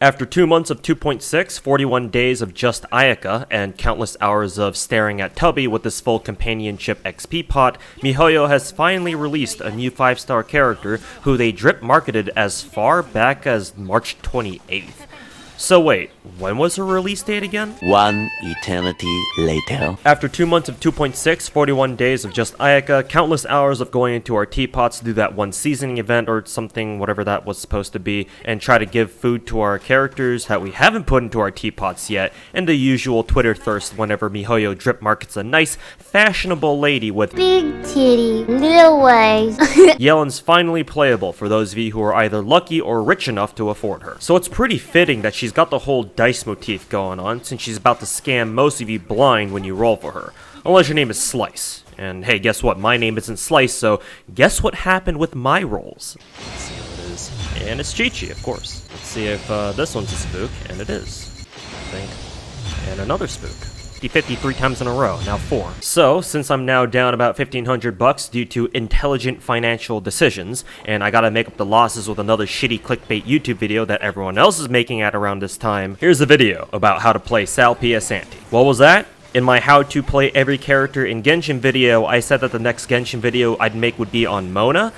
After 2 months of 2.6, 41 days of just Ayaka, and countless hours of staring at Tubby with this full companionship XP pot, miHoYo has finally released a new 5-star character who they drip marketed as far back as March 28th. So wait, when was her release date again? One eternity later. After 2 months of 2.6, 41 days of just Ayaka, countless hours of going into our teapots to do that one seasoning event or something, whatever that was supposed to be, and try to give food to our characters that we haven't put into our teapots yet, and the usual Twitter thirst whenever miHoYo drip markets a nice, fashionable lady with big titty, little waist. Yelan's finally playable for those of you who are either lucky or rich enough to afford her. So it's pretty fitting that she's got the whole dice motif going on, since she's about to scam most of you blind when you roll for her. Unless your name is Slice. And hey, guess what? My name isn't Slice, so guess what happened with my rolls? Let's see what it is. And it's Chi-Chi, of course. Let's see if this one's a spook, and it is, I think. And another spook. 53 times in a row, now 4. So, since I'm now down about $1,500 due to intelligent financial decisions, and I gotta make up the losses with another shitty clickbait YouTube video that everyone else is making at around this time, here's a video about how to play Sal Piasanti. What was that? In my how to play every character in Genshin video, I said that the next Genshin video I'd make would be on Mona?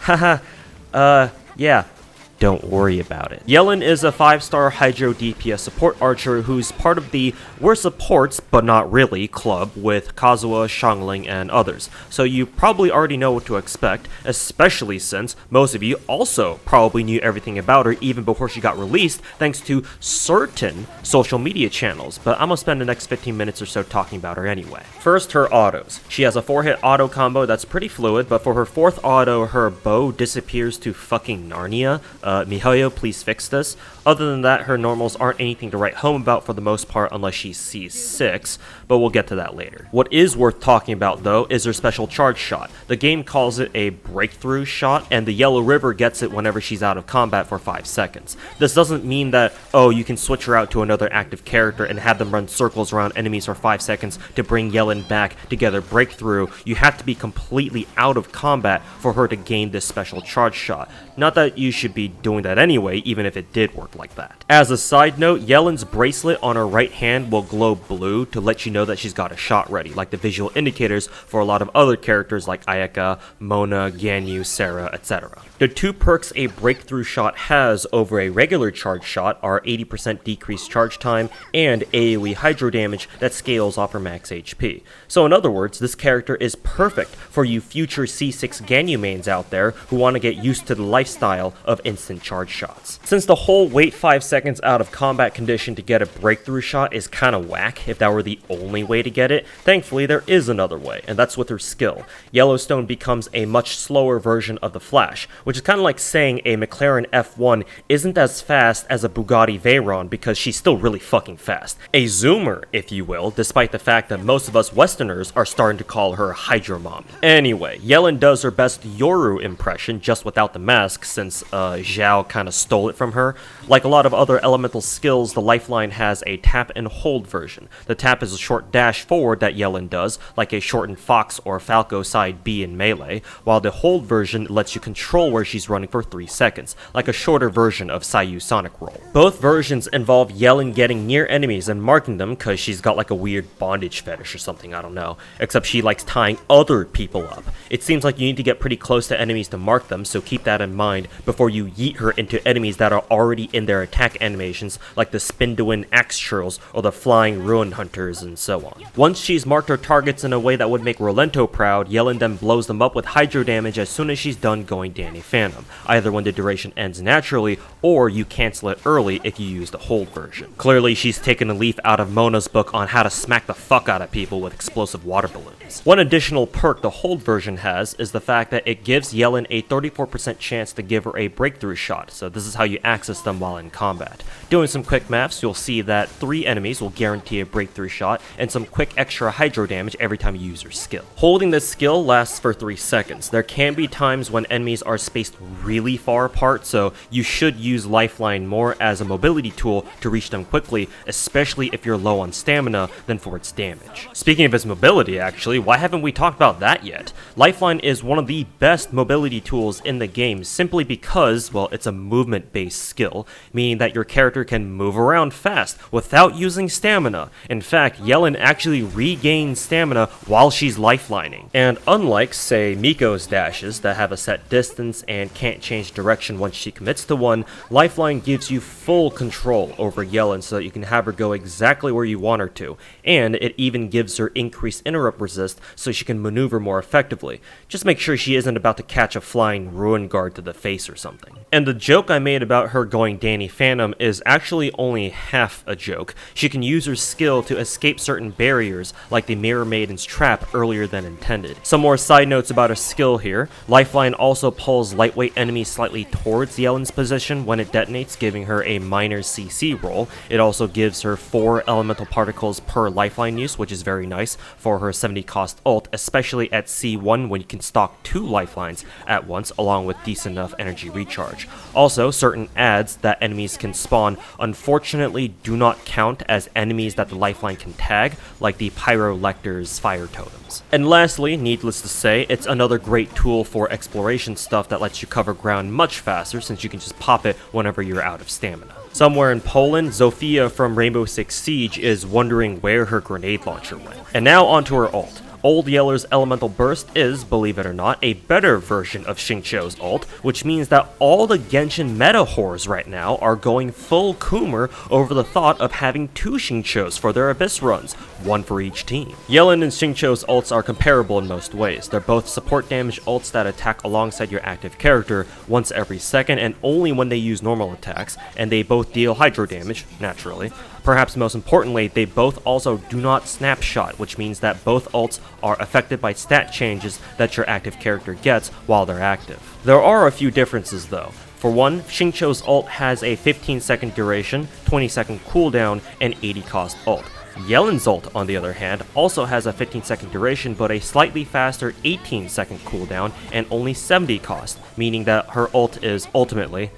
Haha, yeah. Don't worry about it. Yelan is a 5-star Hydro DPS support archer who's part of the we're supports, but not really, club with Kazuha, Xiangling, and others. So you probably already know what to expect, especially since most of you also probably knew everything about her even before she got released thanks to certain social media channels, but I'm gonna spend the next 15 minutes or so talking about her anyway. First, her autos. She has a 4-hit auto combo that's pretty fluid, but for her 4th auto, her bow disappears to fucking Narnia. miHoYo, please fix this. Other than that, her normals aren't anything to write home about for the most part unless she's C6, but we'll get to that later. What is worth talking about though is her special charge shot. The game calls it a breakthrough shot, and the Yellow River gets it whenever she's out of combat for 5 seconds. This doesn't mean that, oh, you can switch her out to another active character and have them run circles around enemies for 5 seconds to bring Yelan back to get her breakthrough. You have to be completely out of combat for her to gain this special charge shot. Not that you should be doing that anyway, even if it did work like that. As a side note, Yelan's bracelet on her right hand will glow blue to let you know that she's got a shot ready, like the visual indicators for a lot of other characters like Ayaka, Mona, Ganyu, Sarah, etc. The 2 perks a breakthrough shot has over a regular charge shot are 80% decreased charge time and AoE hydro damage that scales off her max HP. So in other words, this character is perfect for you future C6 Ganyu mains out there who want to get used to the lifestyle of instant charge shots. Since the whole wait 5 seconds out of combat condition to get a breakthrough shot is kinda whack if that were the only way to get it, thankfully there is another way, and that's with her skill. Yellowstone becomes a much slower version of the Flash, which is kinda like saying a McLaren F1 isn't as fast as a Bugatti Veyron because she's still really fucking fast. A zoomer, if you will, despite the fact that most of us Westerners are starting to call her Hydro Mommy. Anyway, Yelan does her best Yoru impression just without the mask since Zhao kinda stole it from her. Like a lot of other elemental skills, the Lifeline has a tap and hold version. The tap is a short dash forward that Yelan does, like a shortened Fox or Falco side B in Melee, while the hold version lets you control where she's running for 3 seconds, like a shorter version of Sayu Sonic Roll. Both versions involve Yelan getting near enemies and marking them cause she's got like a weird bondage fetish or something, I don't know, except she likes tying other people up. It seems like you need to get pretty close to enemies to mark them, so keep that in mind before you yeet her into enemies that are already in their attack animations, like the Spinduin Axe Churls or the Flying Ruin Hunters and so on. Once she's marked her targets in a way that would make Rolento proud, Yelan then blows them up with hydro damage as soon as she's done going Danny Phantom, either when the duration ends naturally or you cancel it early if you use the hold version. Clearly she's taken a leaf out of Mona's book on how to smack the fuck out of people with explosive water balloons. One additional perk the hold version has is the fact that it gives Yelan a 34% chance to give her a breakthrough shot, so this is how you access them while in combat. Doing some quick maths, you'll see that 3 enemies will guarantee a breakthrough shot and some quick extra hydro damage every time you use your skill. Holding this skill lasts for 3 seconds. There can be times when enemies are spaced really far apart, so you should use Lifeline more as a mobility tool to reach them quickly, especially if you're low on stamina than for its damage. Speaking of its mobility actually, why haven't we talked about that yet? Lifeline is one of the best mobility tools in the game since simply because, well, it's a movement-based skill, meaning that your character can move around fast without using stamina. In fact, Yelan actually regains stamina while she's lifelining. And unlike, say, Miko's dashes that have a set distance and can't change direction once she commits to one, Lifeline gives you full control over Yelan so that you can have her go exactly where you want her to, and it even gives her increased interrupt resist so she can maneuver more effectively. Just make sure she isn't about to catch a flying ruin guard to the face or something. And the joke I made about her going Danny Phantom is actually only half a joke. She can use her skill to escape certain barriers, like the Mirror Maiden's trap, earlier than intended. Some more side notes about her skill here. Lifeline also pulls lightweight enemies slightly towards Yelan's position when it detonates, giving her a minor CC roll. It also gives her 4 elemental particles per lifeline use, which is very nice for her 70 cost ult, especially at C1 when you can stock 2 lifelines at once, along with decent enough energy recharge. Also, certain adds that enemies can spawn unfortunately do not count as enemies that the lifeline can tag, like the Pyrolector's fire totems. And lastly, needless to say, it's another great tool for exploration stuff that lets you cover ground much faster since you can just pop it whenever you're out of stamina. Somewhere in Poland, Zofia from Rainbow Six Siege is wondering where her grenade launcher went. And now onto her ult. Old Yeller's Elemental Burst is, believe it or not, a better version of Xingqiu's ult, which means that all the Genshin meta whores right now are going full Coomer over the thought of having 2 Xingqius for their Abyss runs, one for each team. Yelan and Xingqiu's ults are comparable in most ways. They're both support damage ults that attack alongside your active character once every second and only when they use normal attacks, and they both deal hydro damage, naturally. Perhaps most importantly, they both also do not snapshot, which means that both ults are affected by stat changes that your active character gets while they're active. There are a few differences though. For one, Xingqiu's ult has a 15-second duration, 20-second cooldown, and 80 cost ult. Yelan's ult, on the other hand, also has a 15-second duration but a slightly faster 18-second cooldown and only 70 cost, meaning that her ult is ultimately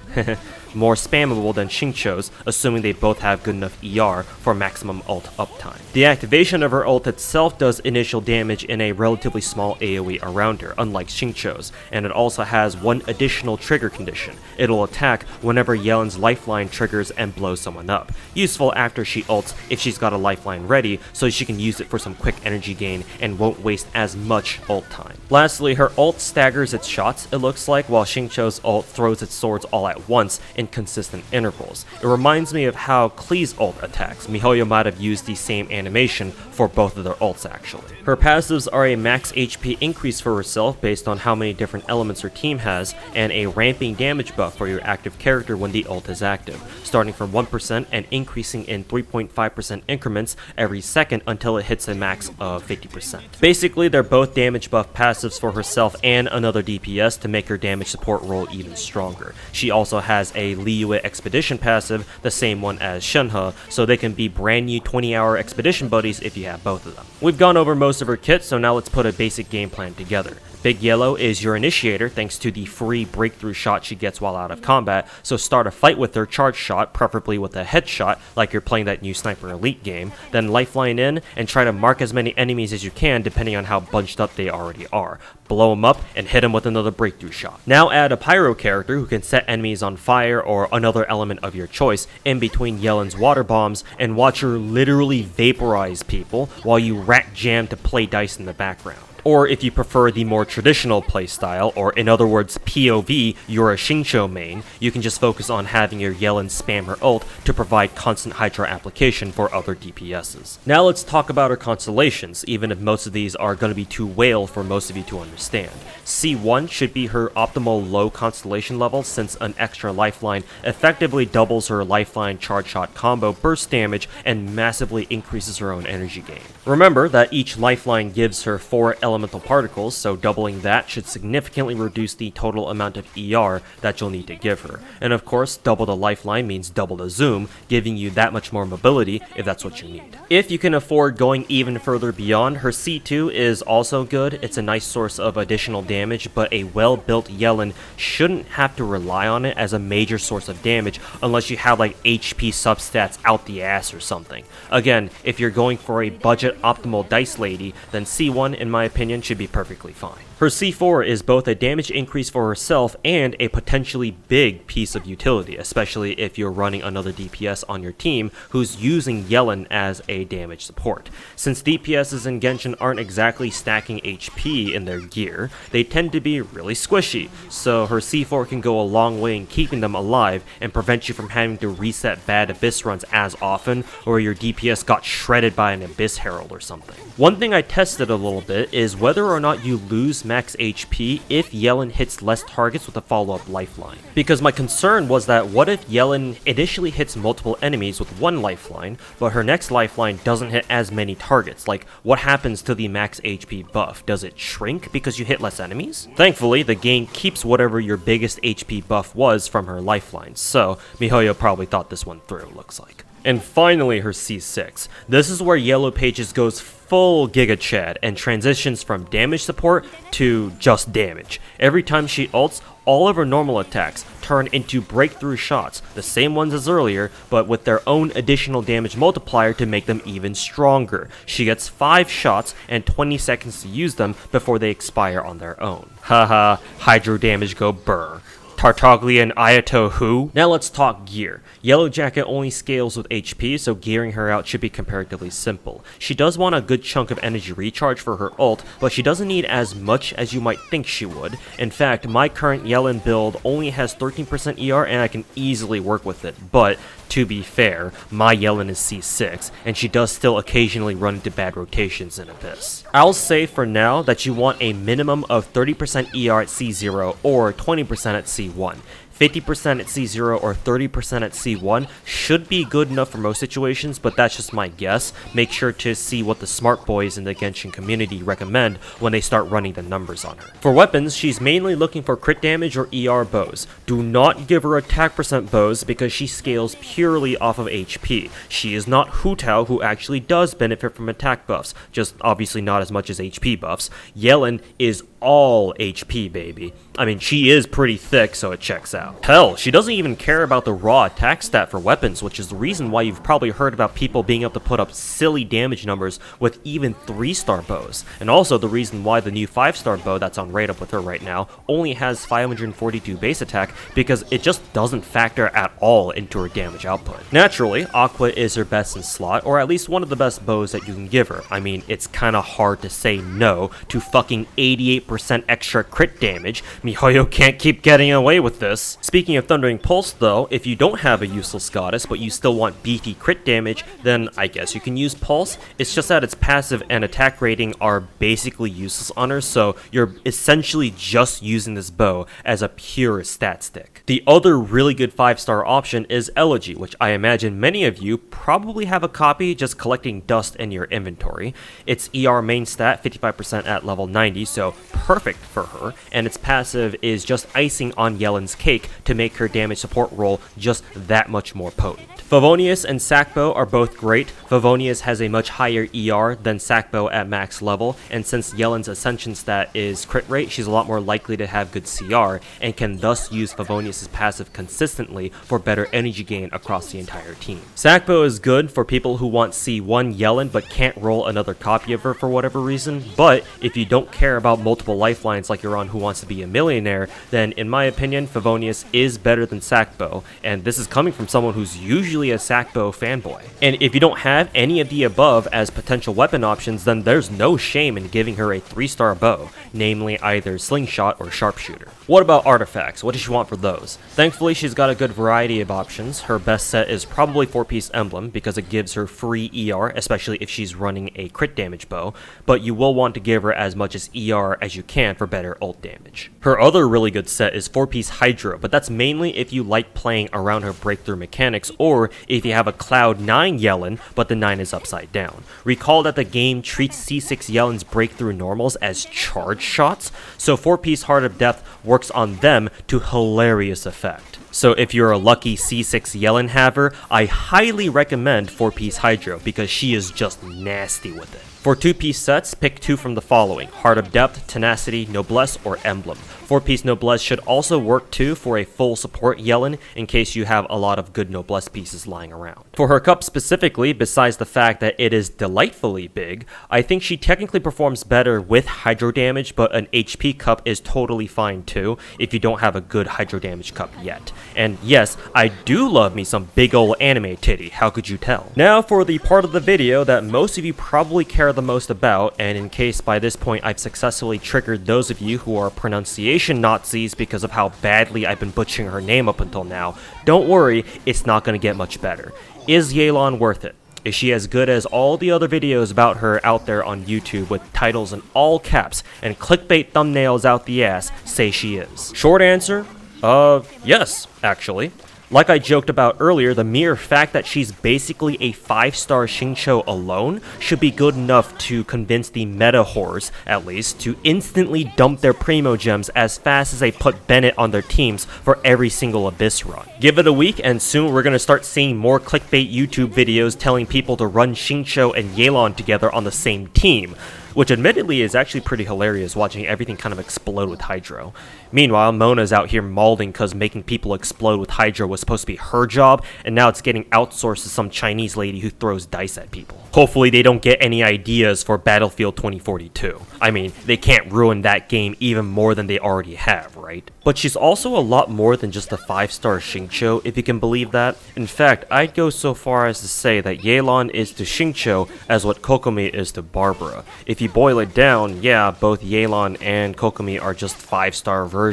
more spammable than Xingqiu's, assuming they both have good enough ER for maximum ult uptime. The activation of her ult itself does initial damage in a relatively small AoE around her, unlike Xingqiu's, and it also has one additional trigger condition. It'll attack whenever Yelan's lifeline triggers and blows someone up, useful after she ults if she's got a lifeline ready, so she can use it for some quick energy gain and won't waste as much ult time. Lastly, her ult staggers its shots, it looks like, while Xingqiu's ult throws its swords all at once in consistent intervals. It reminds me of how Klee's ult attacks. miHoYo might have used the same animation for both of their ults actually. Her passives are a max HP increase for herself based on how many different elements her team has, and a ramping damage buff for your active character when the ult is active, starting from 1% and increasing in 3.5% increments every second until it hits a max of 50%. Basically, they're both damage buff passives for herself and another DPS to make her damage support role even stronger. She also has a Liyue Expedition passive, the same one as Shenhe, so they can be brand new 20-hour expedition buddies if you have both of them. We've gone over most of her kit, so now let's put a basic game plan together. Big Yellow is your initiator thanks to the free breakthrough shot she gets while out of combat, so start a fight with her charge shot, preferably with a headshot like you're playing that new Sniper Elite game, then lifeline in and try to mark as many enemies as you can depending on how bunched up they already are. Blow them up and hit them with another breakthrough shot. Now add a pyro character who can set enemies on fire or another element of your choice in between Yelan's water bombs and watch her literally vaporize people while you rack jam to play dice in the background. Or if you prefer the more traditional playstyle, or in other words POV, you're a Xingqiu main, you can just focus on having your Yelan spam her ult to provide constant Hydra application for other DPSs. Now let's talk about her constellations, even if most of these are going to be too whale for most of you to understand. C1 should be her optimal low constellation level since an extra lifeline effectively doubles her lifeline charge shot combo burst damage and massively increases her own energy gain. Remember that each lifeline gives her 4 elemental particles, so doubling that should significantly reduce the total amount of ER that you'll need to give her. And of course, double the lifeline means double the zoom, giving you that much more mobility if that's what you need. If you can afford going even further beyond, her C2 is also good. It's a nice source of additional damage, but a well-built Yelan shouldn't have to rely on it as a major source of damage unless you have like HP substats out the ass or something. Again, if you're going for a budget optimal dice lady, then C1 in my opinion opinion, should be perfectly fine. Her C4 is both a damage increase for herself and a potentially big piece of utility, especially if you're running another DPS on your team who's using Yelan as a damage support. Since DPSs in Genshin aren't exactly stacking HP in their gear, they tend to be really squishy, so her C4 can go a long way in keeping them alive and prevent you from having to reset bad Abyss runs as often, or your DPS got shredded by an Abyss Herald or something. One thing I tested a little bit is whether or not you lose max HP if Yelan hits less targets with a follow-up lifeline. Because my concern was that what if Yelan initially hits multiple enemies with one lifeline, but her next lifeline doesn't hit as many targets? Like, what happens to the max HP buff? Does it shrink because you hit less enemies? Thankfully, the game keeps whatever your biggest HP buff was from her lifelines, so miHoYo probably thought this one through, looks like. And finally, her C6. This is where Yellow Pages goes full Giga Chad and transitions from damage support to just damage. Every time she ults, all of her normal attacks turn into breakthrough shots, the same ones as earlier, but with their own additional damage multiplier to make them even stronger. She gets 5 shots and 20 seconds to use them before they expire on their own. Haha, hydro damage go burr. Tartaglia and Ayato who? Now let's talk gear. Yellow Jacket only scales with HP, so gearing her out should be comparatively simple. She does want a good chunk of energy recharge for her ult, but she doesn't need as much as you might think she would. In fact, my current Yelan build only has 13% ER and I can easily work with it, but to be fair, my Yelan is C6, and she does still occasionally run into bad rotations in Abyss. I'll say for now that you want a minimum of 30% ER at C0 or 20% at C1. 50% at C0 or 30% at C1 should be good enough for most situations, but that's just my guess. Make sure to see what the smart boys in the Genshin community recommend when they start running the numbers on her. For weapons, she's mainly looking for crit damage or ER bows. Do not give her attack percent bows because she scales purely off of HP. She is not Hu Tao, who actually does benefit from attack buffs, just obviously not as much as HP buffs. Yelan is all HP, baby. I mean, she is pretty thick, so it checks out. Hell, she doesn't even care about the raw attack stat for weapons, which is the reason why you've probably heard about people being able to put up silly damage numbers with even 3-star bows. And also the reason why the new 5-star bow that's on rate up with her right now only has 542 base attack, because it just doesn't factor at all into her damage output. Naturally, Aqua is her best in slot, or at least one of the best bows that you can give her. I mean, it's kinda hard to say no to fucking 88% extra crit damage. miHoYo can't keep getting away with this. Speaking of Thundering Pulse though, if you don't have a useless goddess but you still want beefy crit damage, then I guess you can use Pulse. It's just that its passive and attack rating are basically useless on her, so you're essentially just using this bow as a pure stat stick. The other really good 5-star option is Elegy, which I imagine many of you probably have a copy just collecting dust in your inventory. Its ER main stat, 55% at level 90, so perfect for her, and its passive is just icing on Yelan's cake to make her damage support role just that much more potent. Favonius and Sackbow are both great. Favonius has a much higher ER than Sackbow at max level, and since Yelan's ascension stat is crit rate, she's a lot more likely to have good CR, and can thus use Favonius' passive consistently for better energy gain across the entire team. Sackbow is good for people who want C1 Yelan but can't roll another copy of her for whatever reason, but if you don't care about multiple lifelines like you're on Who Wants to Be a Millionaire, then in my opinion, Favonius is better than Sackbow, and this is coming from someone who's usually a Sackbow fanboy. And if you don't have any of the above as potential weapon options, then there's no shame in giving her a 3-star bow, namely either Slingshot or Sharpshooter. What about artifacts? What does she want for those? Thankfully, she's got a good variety of options. Her best set is probably 4-piece Emblem because it gives her free ER, especially if she's running a crit damage bow, but you will want to give her as much as ER as you can for better ult damage. Her other really good set is 4-piece Hydro, but that's mainly if you like playing around her breakthrough mechanics, or if you have a Cloud 9 Yelan, but the 9 is upside down. Recall that the game treats C6 Yelan's breakthrough normals as charge shots, so 4-piece Heart of Death works on them to hilarious effect. So if you're a lucky C6 Yelan haver, I highly recommend 4-piece Hydro because she is just nasty with it. For 2-piece sets, pick 2 from the following: Heart of Depth, Tenacity, Noblesse, or Emblem. 4-piece noblesse should also work too for a full support Yelan in case you have a lot of good noblesse pieces lying around. For her cup specifically, besides the fact that it is delightfully big, I think she technically performs better with hydro damage, but an HP cup is totally fine too if you don't have a good hydro damage cup yet. And yes, I do love me some big ol' anime titty, how could you tell? Now for the part of the video that most of you probably care the most about, and in case by this point I've successfully triggered those of you who are pronunciation Nazis because of how badly I've been butchering her name up until now, don't worry, it's not gonna get much better. Is Yelan worth it? Is she as good as all the other videos about her out there on YouTube with titles in all caps and clickbait thumbnails out the ass say she is? Short answer, yes, actually. Like I joked about earlier, the mere fact that she's basically a 5-star Xingqiu alone should be good enough to convince the meta whores, at least, to instantly dump their primo gems as fast as they put Bennett on their teams for every single Abyss run. Give it a week and soon we're gonna start seeing more clickbait YouTube videos telling people to run Xingqiu and Yelan together on the same team, which admittedly is actually pretty hilarious watching everything kind of explode with Hydro. Meanwhile, Mona's out here mauling because making people explode with Hydro was supposed to be her job, and now it's getting outsourced to some Chinese lady who throws dice at people. Hopefully they don't get any ideas for Battlefield 2042. I mean, they can't ruin that game even more than they already have, right? But she's also a lot more than just a 5-star Xingqiu, if you can believe that. In fact, I'd go so far as to say that Yelan is to Xingqiu as what Kokomi is to Barbara. If you boil it down, yeah, both Yelan and Kokomi are just 5-star versions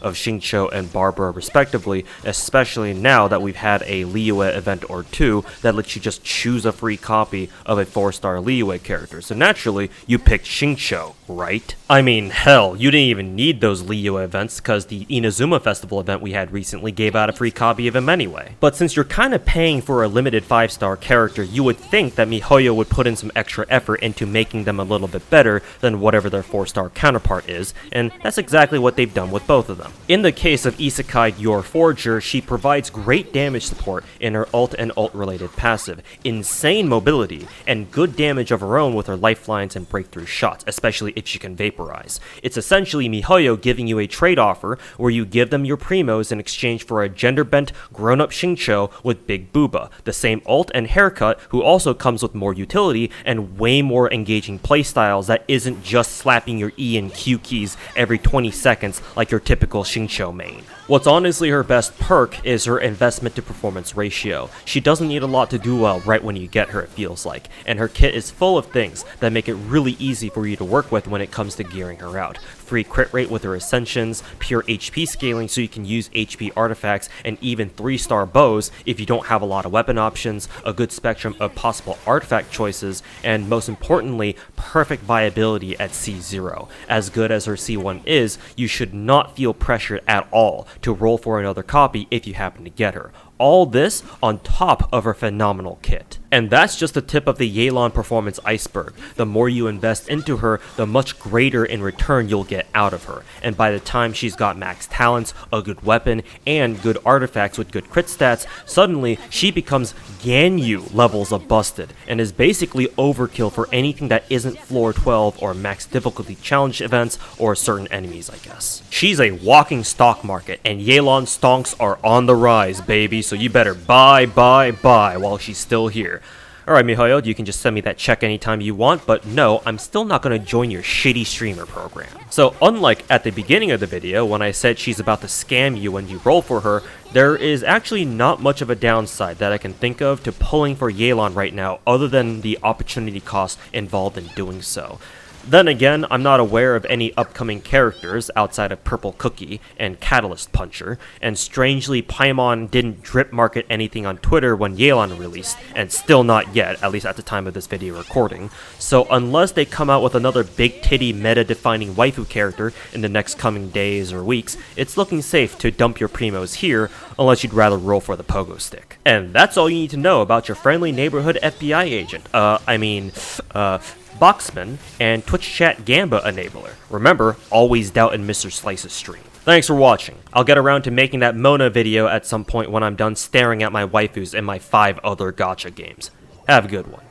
of Xingqiu and Barbara respectively, especially now that we've had a Liyue event or two that lets you just choose a free copy of a 4-star Liyue character. So naturally, you picked Xingqiu, right? I mean, hell, you didn't even need those Liyue events because the Inazuma Festival event we had recently gave out a free copy of him anyway. But since you're kinda paying for a limited 5-star character, you would think that MiHoYo would put in some extra effort into making them a little bit better than whatever their 4-star counterpart is, and that's exactly what they've done with both of them. In the case of Isekai Your Forger, she provides great damage support in her ult and ult related passive, insane mobility, and good damage of her own with her lifelines and breakthrough shots, especially if she can vaporize. It's essentially MiHoYo giving you a trade offer where you give them your primos in exchange for a gender-bent, grown-up Xingqiu with Big Booba, the same ult and haircut, who also comes with more utility and way more engaging playstyles that isn't just slapping your E and Q keys every 20 seconds like your typical Xingqiu main. What's honestly her best perk is her investment to performance ratio. She doesn't need a lot to do well right when you get her, it feels like, and her kit is full of things that make it really easy for you to work with when it comes to gearing her out. Free crit rate with her ascensions, pure HP scaling so you can use HP artifacts, and even 3-star bows if you don't have a lot of weapon options, a good spectrum of possible artifact choices, and most importantly, perfect viability at C0. As good as her C1 is, you should not feel pressured at all to roll for another copy if you happen to get her. All this on top of her phenomenal kit. And that's just the tip of the Yelan performance iceberg. The more you invest into her, the much greater in return you'll get out of her. And by the time she's got max talents, a good weapon, and good artifacts with good crit stats, suddenly she becomes Ganyu levels of busted, and is basically overkill for anything that isn't floor 12 or max difficulty challenge events or certain enemies, I guess. She's a walking stock market, and Yelan stonks are on the rise, baby, so you better buy while she's still here. Alright MiHoYo, you can just send me that check anytime you want, but no, I'm still not going to join your shitty streamer program. So unlike at the beginning of the video when I said she's about to scam you when you roll for her, there is actually not much of a downside that I can think of to pulling for Yelan right now other than the opportunity cost involved in doing so. Then again, I'm not aware of any upcoming characters outside of Purple Cookie and Catalyst Puncher, and strangely Paimon didn't drip market anything on Twitter when Yelan released, and still not yet, at least at the time of this video recording. So unless they come out with another big titty meta-defining waifu character in the next coming days or weeks, it's looking safe to dump your primos here, unless you'd rather roll for the pogo stick. And that's all you need to know about your friendly neighborhood FBI agent. Boxman, and Twitch chat Gamba enabler. Remember, always doubt in Mr. Slice's stream. Thanks for watching. I'll get around to making that Mona video at some point when I'm done staring at my waifus in my 5 other gacha games. Have a good one.